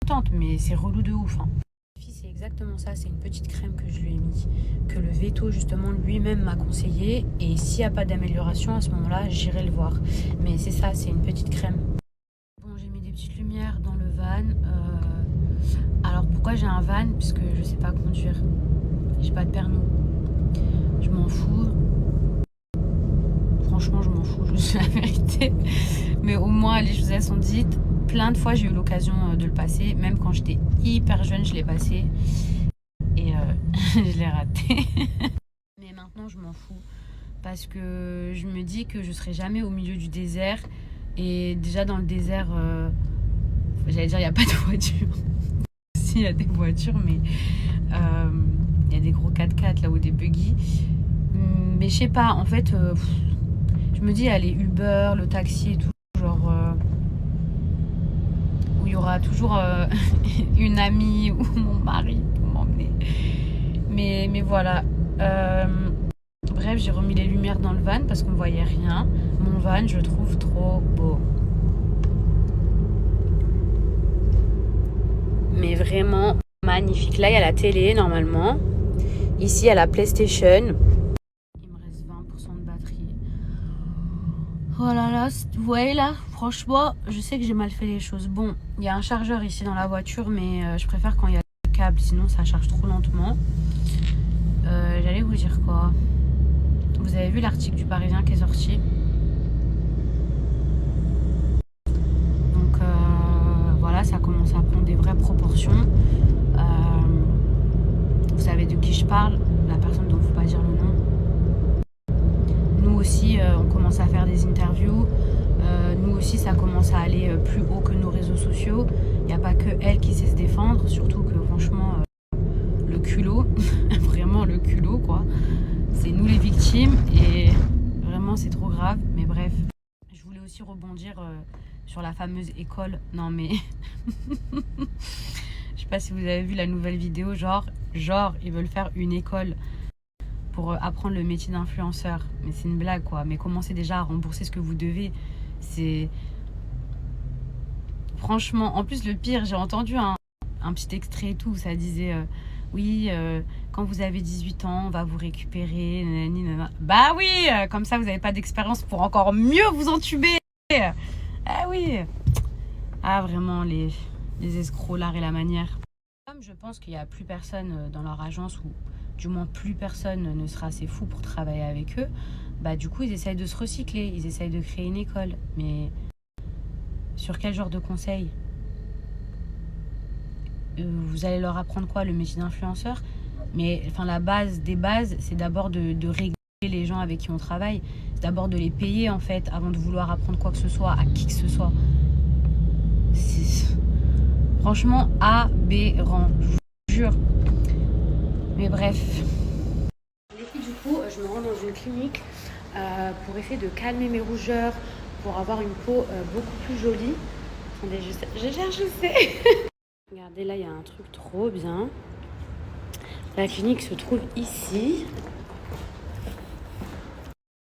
hydratante, mais c'est relou de ouf. Hein. C'est exactement ça, c'est une petite crème que je lui ai mis, que le veto justement lui-même m'a conseillé. Et s'il n'y a pas d'amélioration, à ce moment-là, j'irai le voir. Mais c'est ça, c'est une petite crème. Bon, j'ai mis des petites lumières dans le van. Alors pourquoi j'ai un van? Parce que je sais pas conduire. J'ai pas de permis. Je m'en fous. Franchement, je m'en fous, je suis la vérité. Mais au moins, les choses elles sont dites. Plein de fois, j'ai eu l'occasion de le passer. Même quand j'étais hyper jeune, je l'ai passé. Et je l'ai raté. Mais maintenant, je m'en fous. Parce que je me dis que je serai jamais au milieu du désert. Et déjà, dans le désert, j'allais dire, il n'y a pas de voiture. Si, il y a des voitures, mais il y a des gros 4x4 là ou des buggy. Mais je sais pas, en fait, je me dis, allez, Uber, le taxi et tout, genre, où il y aura toujours une amie ou mon mari pour m'emmener. Mais voilà. Bref, j'ai remis les lumières dans le van parce qu'on ne voyait rien. Mon van, je trouve trop beau. Mais vraiment magnifique. Là, il y a la télé normalement. Ici, il y a la PlayStation. Il me reste 20% de batterie. Oh là là, vous voyez là, franchement, je sais que j'ai mal fait les choses. Bon, il y a un chargeur ici dans la voiture, mais je préfère quand il y a le câble, sinon ça charge trop lentement. J'allais vous dire quoi? Vous avez vu l'article du Parisien qui est sorti? Donc voilà, ça commence à prendre des vraies proportions. Vous savez de qui je parle, la personne dont il ne faut pas dire le nom. Nous aussi, on commence à faire des interviews. Nous aussi, ça commence à aller plus haut que nos réseaux sociaux. Il n'y a pas que elle qui sait se défendre, surtout que franchement, le culot, vraiment le culot, quoi. C'est nous les victimes et vraiment, c'est trop grave. Mais bref, je voulais aussi rebondir sur la fameuse école. Non, mais je sais pas si vous avez vu la nouvelle vidéo, genre, ils veulent faire une école pour apprendre le métier d'influenceur. Mais c'est une blague, quoi. Mais commencez déjà à rembourser ce que vous devez. C'est... Franchement, en plus, le pire, j'ai entendu un petit extrait et tout, où ça disait... oui, quand vous avez 18 ans, on va vous récupérer. Nanani, nanana. Bah oui, comme ça, vous n'avez pas d'expérience pour encore mieux vous entuber. Ah oui. Ah, vraiment, les escrocs, l'art et la manière. Comme je pense qu'il n'y a plus personne dans leur agence, ou du moins plus personne ne sera assez fou pour travailler avec eux, bah du coup, ils essayent de se recycler, ils essayent de créer une école. Mais sur quel genre de conseils? Vous allez leur apprendre quoi? Le métier d'influenceur? Mais enfin, la base des bases, c'est d'abord de régler les gens avec qui on travaille. C'est d'abord de les payer, en fait, avant de vouloir apprendre quoi que ce soit à qui que ce soit. C'est franchement aberrant, je vous jure. Mais bref. Les filles, du coup, je me rends dans une clinique pour essayer de calmer mes rougeurs, pour avoir une peau beaucoup plus jolie. Attendez, je sais. Regardez, là, il y a un truc trop bien. La clinique se trouve ici.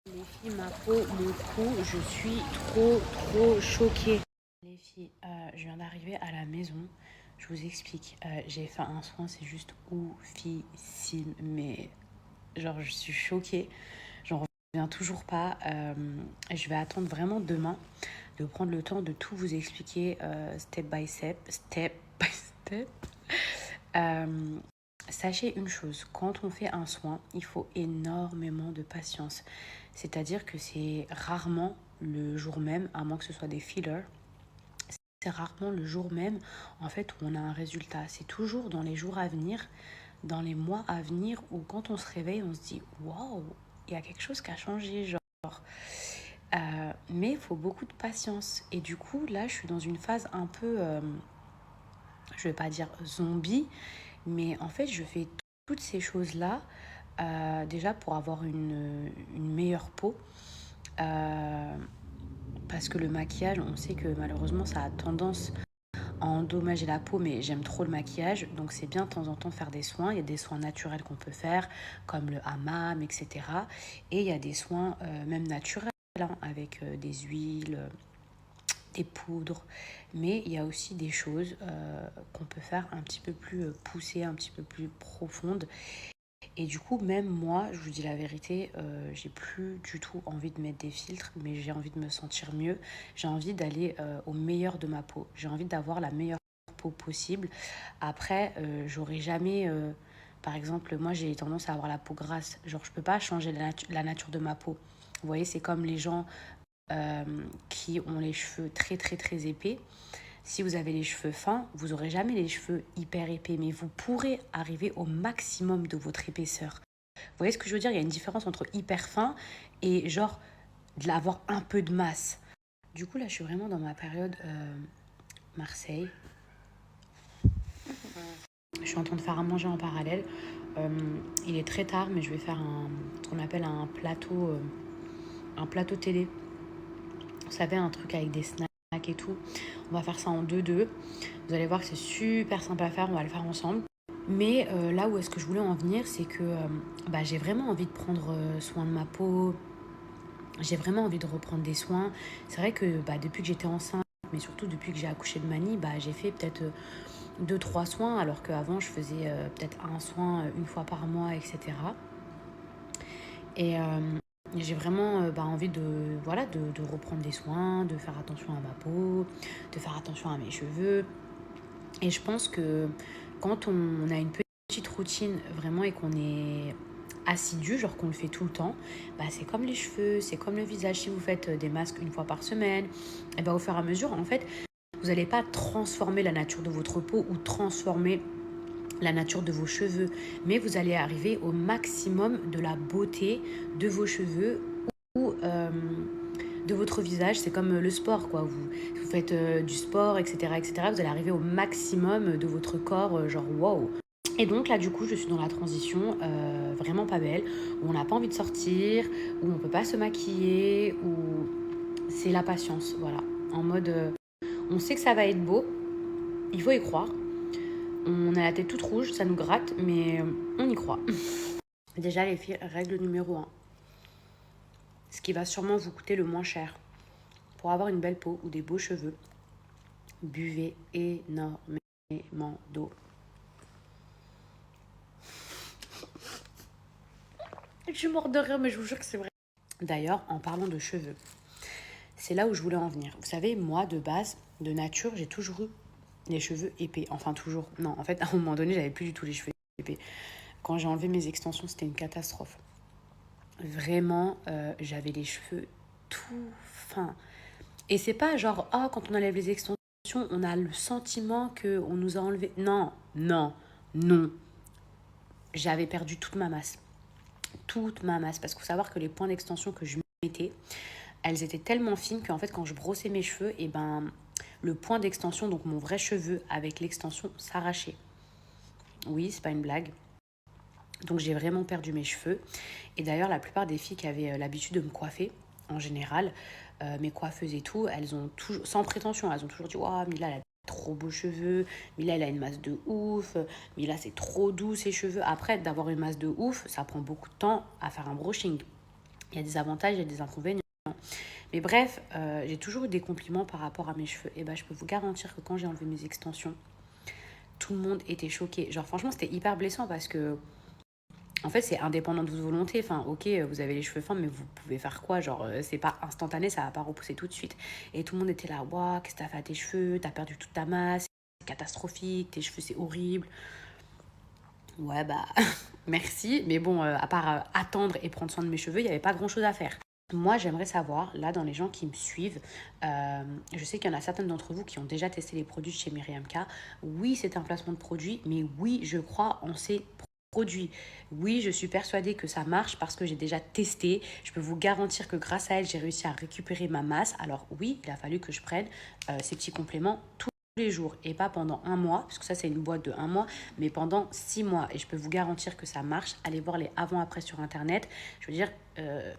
Les filles, ma peau, mon cou, je suis trop choquée. Les filles, je viens d'arriver à la maison. Je vous explique. J'ai fait un soin, c'est juste oufissime. Mais genre, je suis choquée. J'en reviens toujours pas. Je vais attendre vraiment demain de prendre le temps de tout vous expliquer step by step. Sachez une chose, quand on fait un soin, il faut énormément de patience. C'est-à-dire que c'est rarement le jour même, à moins que ce soit des fillers, c'est rarement le jour même en fait où on a un résultat. C'est toujours dans les jours à venir, dans les mois à venir, où quand on se réveille, on se dit waouh, il y a quelque chose qui a changé, genre. Mais il faut beaucoup de patience. Et du coup, là, je suis dans une phase un peu, je vais pas dire zombie, mais en fait, je fais toutes ces choses-là déjà pour avoir une meilleure peau. Parce que le maquillage, on sait que malheureusement, ça a tendance à endommager la peau, mais j'aime trop le maquillage. Donc c'est bien de temps en temps de faire des soins. Il y a des soins naturels qu'on peut faire, comme le hammam, etc. Et il y a des soins même naturels, hein, avec des huiles, des poudres, mais il y a aussi des choses qu'on peut faire un petit peu plus poussées, un petit peu plus profondes. Et du coup, même moi, je vous dis la vérité, j'ai plus du tout envie de mettre des filtres, mais j'ai envie de me sentir mieux. J'ai envie d'aller au meilleur de ma peau. J'ai envie d'avoir la meilleure peau possible. Après, j'aurai jamais... par exemple, moi, j'ai tendance à avoir la peau grasse. Genre, je peux pas changer la nature de ma peau. Vous voyez, c'est comme les gens euh, qui ont les cheveux très, très, très épais. Si vous avez les cheveux fins, vous n'aurez jamais les cheveux hyper épais, mais vous pourrez arriver au maximum de votre épaisseur. Vous voyez ce que je veux dire? Il y a une différence entre hyper fin et genre d'avoir un peu de masse. Du coup, là, je suis vraiment dans ma période Marseille. Je suis en train de faire à manger en parallèle. Euh, il est très tard, mais je vais faire ce qu'on appelle un plateau télé. Vous savez, un truc avec des snacks et tout. On va faire ça en 2-2. Vous allez voir que c'est super simple à faire, on va le faire ensemble. Mais là où est-ce que je voulais en venir, c'est que j'ai vraiment envie de prendre soin de ma peau. J'ai vraiment envie de reprendre des soins. C'est vrai que depuis que j'étais enceinte, mais surtout depuis que j'ai accouché de Mani, j'ai fait peut-être 2-3 soins, alors qu'avant je faisais peut-être un soin une fois par mois, etc. Et j'ai vraiment envie de reprendre des soins, de faire attention à ma peau, de faire attention à mes cheveux. Et je pense que quand on a une petite routine vraiment et qu'on est assidu, genre qu'on le fait tout le temps, c'est comme les cheveux, c'est comme le visage. Si vous faites des masques une fois par semaine, et au fur et à mesure, en fait, vous n'allez pas transformer la nature de votre peau ou transformer la nature de vos cheveux, mais vous allez arriver au maximum de la beauté de vos cheveux ou de votre visage. C'est comme le sport, quoi. Vous faites du sport, etc., etc. Vous allez arriver au maximum de votre corps, genre wow. Et donc là, du coup, je suis dans la transition vraiment pas belle, où on n'a pas envie de sortir, où on peut pas se maquiller, où c'est la patience, voilà. En mode, on sait que ça va être beau, il faut y croire. On a la tête toute rouge, ça nous gratte, mais on y croit. Déjà, les filles, règle numéro 1. Ce qui va sûrement vous coûter le moins cher. Pour avoir une belle peau ou des beaux cheveux, buvez énormément d'eau. Je suis morte de rire, mais je vous jure que c'est vrai. D'ailleurs, en parlant de cheveux, c'est là où je voulais en venir. Vous savez, moi, de base, de nature, j'ai toujours eu les cheveux épais. Enfin, toujours. Non, en fait, à un moment donné, j'avais plus du tout les cheveux épais. Quand j'ai enlevé mes extensions, c'était une catastrophe. Vraiment, j'avais les cheveux tout fins. Et c'est pas genre, oh, quand on enlève les extensions, on a le sentiment qu'on nous a enlevé. Non, non, non. J'avais perdu toute ma masse. Toute ma masse. Parce qu'il faut savoir que les points d'extension que je mettais, elles étaient tellement fines qu'en fait, quand je brossais mes cheveux, le point d'extension, donc mon vrai cheveu avec l'extension, s'arrachait. Oui, c'est pas une blague. Donc j'ai vraiment perdu mes cheveux. Et d'ailleurs, la plupart des filles qui avaient l'habitude de me coiffer, en général, mes coiffeuses et tout, elles ont toujours, sans prétention, elles ont toujours dit, waouh, Mila, elle a trop beaux cheveux, Mila, elle a une masse de ouf, Mila, c'est trop doux ses cheveux. Après, d'avoir une masse de ouf, ça prend beaucoup de temps à faire un brushing. Il y a des avantages, il y a des inconvénients. Mais bref, j'ai toujours eu des compliments par rapport à mes cheveux. Et je peux vous garantir que quand j'ai enlevé mes extensions, tout le monde était choqué. Genre, franchement, c'était hyper blessant parce que en fait, c'est indépendant de votre volonté. Enfin, ok, vous avez les cheveux fins, mais vous pouvez faire quoi? Genre, c'est pas instantané, ça va pas repousser tout de suite. Et tout le monde était là, waouh, qu'est-ce que t'as fait à tes cheveux? T'as perdu toute ta masse, c'est catastrophique, tes cheveux, c'est horrible. Ouais, merci. Mais bon, à part attendre et prendre soin de mes cheveux, il n'y avait pas grand-chose à faire. Moi, j'aimerais savoir, là, dans les gens qui me suivent, je sais qu'il y en a certaines d'entre vous qui ont déjà testé les produits de chez Myriam K. Oui, c'est un placement de produit, mais oui, je crois en ces produits. Oui, je suis persuadée que ça marche parce que j'ai déjà testé. Je peux vous garantir que grâce à elle, j'ai réussi à récupérer ma masse. Alors oui, il a fallu que je prenne ces petits compléments tous les jours et pas pendant un mois, parce que ça c'est une boîte de un mois, mais pendant 6 mois. Et je peux vous garantir que ça marche. Allez voir les avant-après sur Internet. Je veux dire,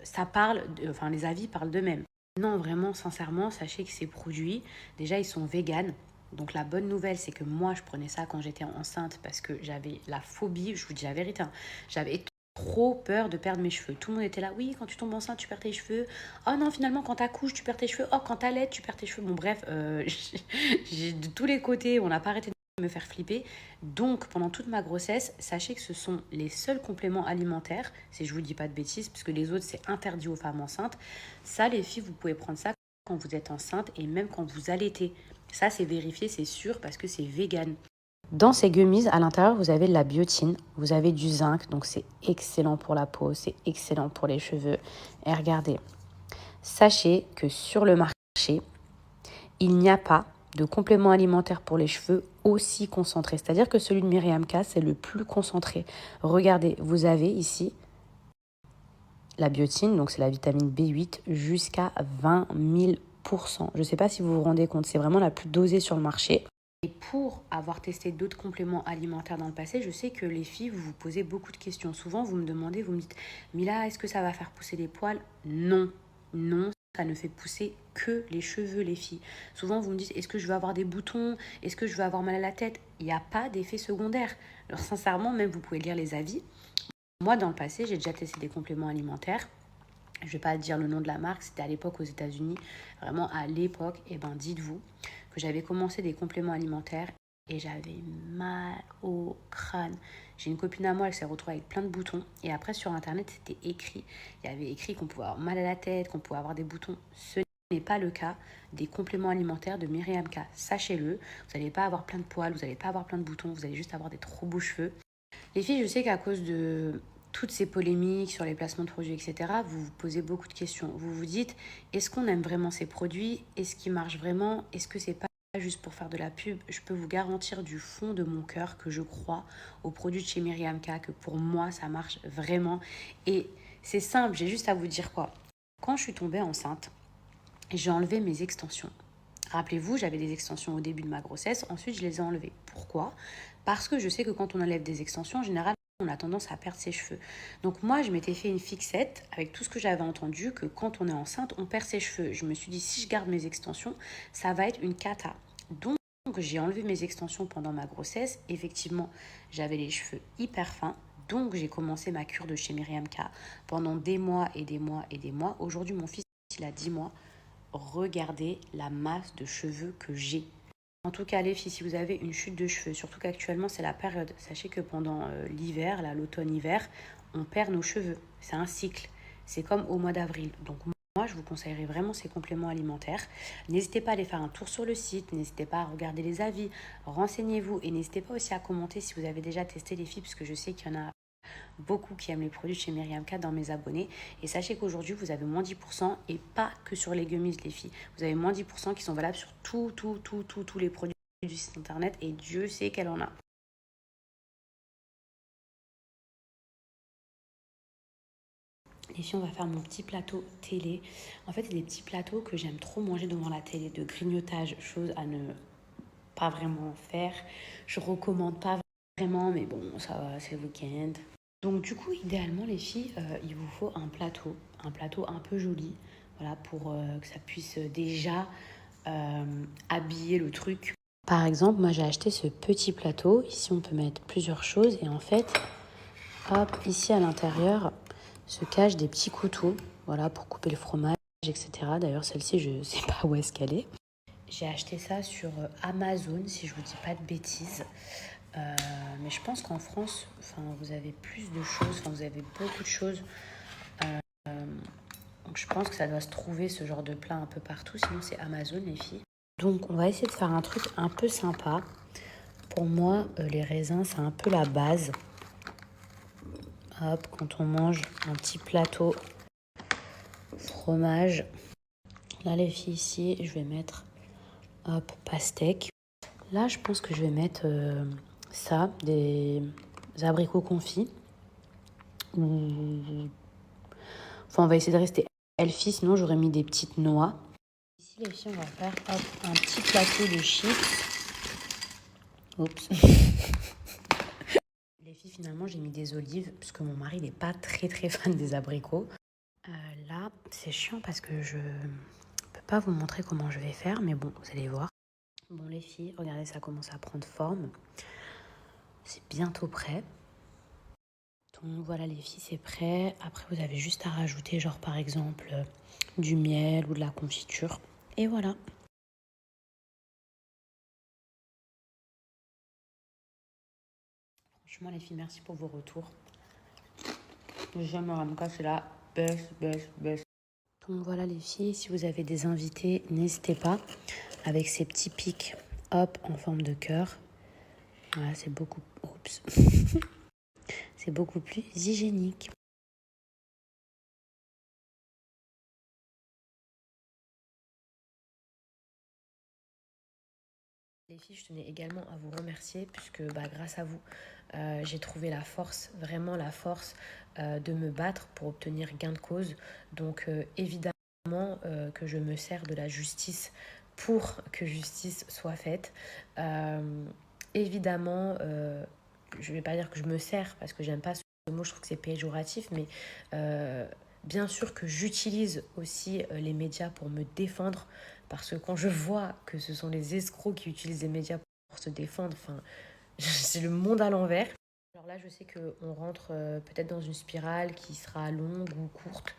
ça parle, enfin les avis parlent d'eux-mêmes. Non, vraiment, sincèrement, sachez que ces produits, déjà ils sont véganes. Donc la bonne nouvelle, c'est que moi, je prenais ça quand j'étais enceinte parce que j'avais la phobie, je vous dis la vérité, hein, j'avais trop peur de perdre mes cheveux. Tout le monde était là, oui, quand tu tombes enceinte, tu perds tes cheveux. Oh non, finalement, quand t'accouches, tu perds tes cheveux. Oh, quand t'allaites, tu perds tes cheveux. Bon, bref, de tous les côtés, on n'a pas arrêté de me faire flipper. Donc, pendant toute ma grossesse, sachez que ce sont les seuls compléments alimentaires, si je vous dis pas de bêtises, parce que les autres, c'est interdit aux femmes enceintes. Ça, les filles, vous pouvez prendre ça quand vous êtes enceinte et même quand vous allaitez. Ça, c'est vérifié, c'est sûr, parce que c'est vegan. Dans ces gummies, à l'intérieur, vous avez de la biotine, vous avez du zinc, donc c'est excellent pour la peau, c'est excellent pour les cheveux. Et regardez, sachez que sur le marché, il n'y a pas de complément alimentaire pour les cheveux aussi concentré. C'est-à-dire que celui de Myriam K, c'est le plus concentré. Regardez, vous avez ici la biotine, donc c'est la vitamine B8, jusqu'à 20 000 %. Je ne sais pas si vous vous rendez compte, c'est vraiment la plus dosée sur le marché. Et pour avoir testé d'autres compléments alimentaires dans le passé, je sais que les filles, vous vous posez beaucoup de questions. Souvent, vous me demandez, vous me dites, Mila, est-ce que ça va faire pousser des poils? Non, non, ça ne fait pousser que les cheveux, les filles. Souvent, vous me dites, est-ce que je vais avoir des boutons? Est-ce que je vais avoir mal à la tête? Il n'y a pas d'effet secondaire. Alors sincèrement, même vous pouvez lire les avis. Moi, dans le passé, j'ai déjà testé des compléments alimentaires. Je ne vais pas dire le nom de la marque, c'était à l'époque aux États-Unis. Vraiment à l'époque, et ben dites-vous que j'avais commencé des compléments alimentaires et j'avais mal au crâne. J'ai une copine à moi, elle s'est retrouvée avec plein de boutons. Et après, sur Internet, c'était écrit. Il y avait écrit qu'on pouvait avoir mal à la tête, qu'on pouvait avoir des boutons. Ce n'est pas le cas des compléments alimentaires de Myriam K. Sachez-le, vous n'allez pas avoir plein de poils, vous n'allez pas avoir plein de boutons, vous allez juste avoir des trop beaux cheveux. Les filles, je sais qu'à cause de toutes ces polémiques sur les placements de produits, etc., vous vous posez beaucoup de questions. Vous vous dites, est-ce qu'on aime vraiment ces produits? Est-ce qu'ils marchent vraiment? Est-ce que c'est pas juste pour faire de la pub? Je peux vous garantir du fond de mon cœur que je crois aux produits de chez Myriam K, que pour moi, ça marche vraiment. Et c'est simple, j'ai juste à vous dire quoi. Quand je suis tombée enceinte, j'ai enlevé mes extensions. Rappelez-vous, j'avais des extensions au début de ma grossesse, ensuite je les ai enlevées. Pourquoi? Parce que je sais que quand on enlève des extensions, en général, on a tendance à perdre ses cheveux. Donc moi, je m'étais fait une fixette avec tout ce que j'avais entendu, que quand on est enceinte, on perd ses cheveux. Je me suis dit, si je garde mes extensions, ça va être une cata. Donc j'ai enlevé mes extensions pendant ma grossesse. Effectivement, j'avais les cheveux hyper fins. Donc j'ai commencé ma cure de chez Myriam K pendant des mois et des mois et des mois. Aujourd'hui, mon fils, il a 10 mois. Regardez la masse de cheveux que j'ai. En tout cas, les filles, si vous avez une chute de cheveux, surtout qu'actuellement c'est la période, sachez que pendant l'hiver, là, l'automne-hiver, on perd nos cheveux. C'est un cycle. C'est comme au mois d'avril. Donc moi, je vous conseillerais vraiment ces compléments alimentaires. N'hésitez pas à aller faire un tour sur le site, n'hésitez pas à regarder les avis, renseignez-vous et n'hésitez pas aussi à commenter si vous avez déjà testé les filles, parce que je sais qu'il y en a beaucoup qui aiment les produits chez Myriam K dans mes abonnés. Et sachez qu'aujourd'hui, vous avez moins 10% et pas que sur les gummies, les filles. Vous avez moins 10% qui sont valables sur tous les produits du site internet et Dieu sait qu'elle en a. Les filles, on va faire mon petit plateau télé. En fait, c'est des petits plateaux que j'aime trop manger devant la télé, de grignotage, chose à ne pas vraiment faire. Je recommande pas vraiment, mais bon, ça va, c'est le week-end. Donc du coup, idéalement, les filles, il vous faut un plateau un peu joli, voilà, pour que ça puisse déjà habiller le truc. Par exemple, moi j'ai acheté ce petit plateau. Ici, on peut mettre plusieurs choses et en fait, hop, ici à l'intérieur se cachent des petits couteaux, voilà, pour couper le fromage, etc. D'ailleurs, celle-ci, je ne sais pas où est-ce qu'elle est. J'ai acheté ça sur Amazon, si je vous dis pas de bêtises. Mais je pense qu'en France, vous avez plus de choses, vous avez beaucoup de choses. Donc je pense que ça doit se trouver ce genre de plat un peu partout, sinon c'est Amazon les filles. Donc on va essayer de faire un truc un peu sympa. Pour moi, les raisins, c'est un peu la base. Hop, quand on mange un petit plateau fromage. Là les filles ici, je vais mettre hop, pastèque. Là je pense que je vais mettre ça, des abricots confits. Enfin, on va essayer de rester healthy, sinon j'aurais mis des petites noix. Ici, les filles, on va faire hop, un petit plateau de chips. Oups. Les filles, finalement, j'ai mis des olives, parce que mon mari n'est pas très très fan des abricots. Là, c'est chiant parce que je ne peux pas vous montrer comment je vais faire, mais bon, vous allez voir. Bon, les filles, regardez, ça commence à prendre forme. C'est bientôt prêt. Donc voilà les filles, c'est prêt. Après vous avez juste à rajouter genre par exemple du miel ou de la confiture. Et voilà. Franchement les filles, merci pour vos retours. J'aime Ramka, c'est la best. Donc voilà les filles, si vous avez des invités, n'hésitez pas. Avec ces petits pics, hop, en forme de cœur. Voilà, c'est beaucoup... Oups. C'est beaucoup plus hygiénique. Les filles, je tenais également à vous remercier puisque grâce à vous, j'ai trouvé la force, vraiment la force de me battre pour obtenir gain de cause. Donc évidemment que je me sers de la justice pour que justice soit faite. Évidemment, je ne vais pas dire que je me sers parce que j'aime pas ce mot, je trouve que c'est péjoratif, mais bien sûr que j'utilise aussi les médias pour me défendre parce que quand je vois que ce sont les escrocs qui utilisent les médias pour se défendre, enfin, c'est le monde à l'envers. Alors là, je sais qu'on rentre peut-être dans une spirale qui sera longue ou courte.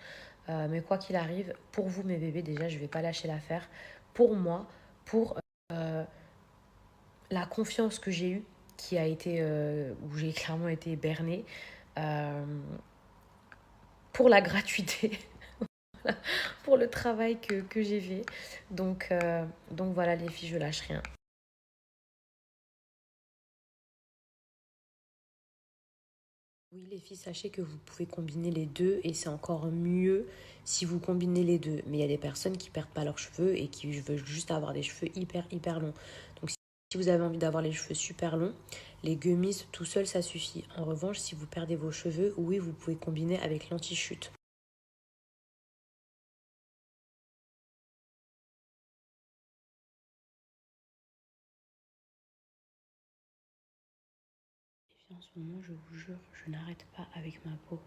Mais quoi qu'il arrive, pour vous, mes bébés, déjà, je ne vais pas lâcher l'affaire. Pour moi, pour la confiance que j'ai eue, qui a été, où j'ai clairement été bernée, euh, pour la gratuité, pour le travail que j'ai fait. Donc voilà, les filles, je lâche rien. Oui, les filles, sachez que vous pouvez combiner les deux et c'est encore mieux si vous combinez les deux. Mais il y a des personnes qui perdent pas leurs cheveux et qui veulent juste avoir des cheveux hyper longs. Donc si vous avez envie d'avoir les cheveux super longs, les gummies tout seul ça suffit. En revanche, si vous perdez vos cheveux, oui, vous pouvez combiner avec l'anti-chute. Et puis en ce moment, je vous jure, je n'arrête pas avec ma peau.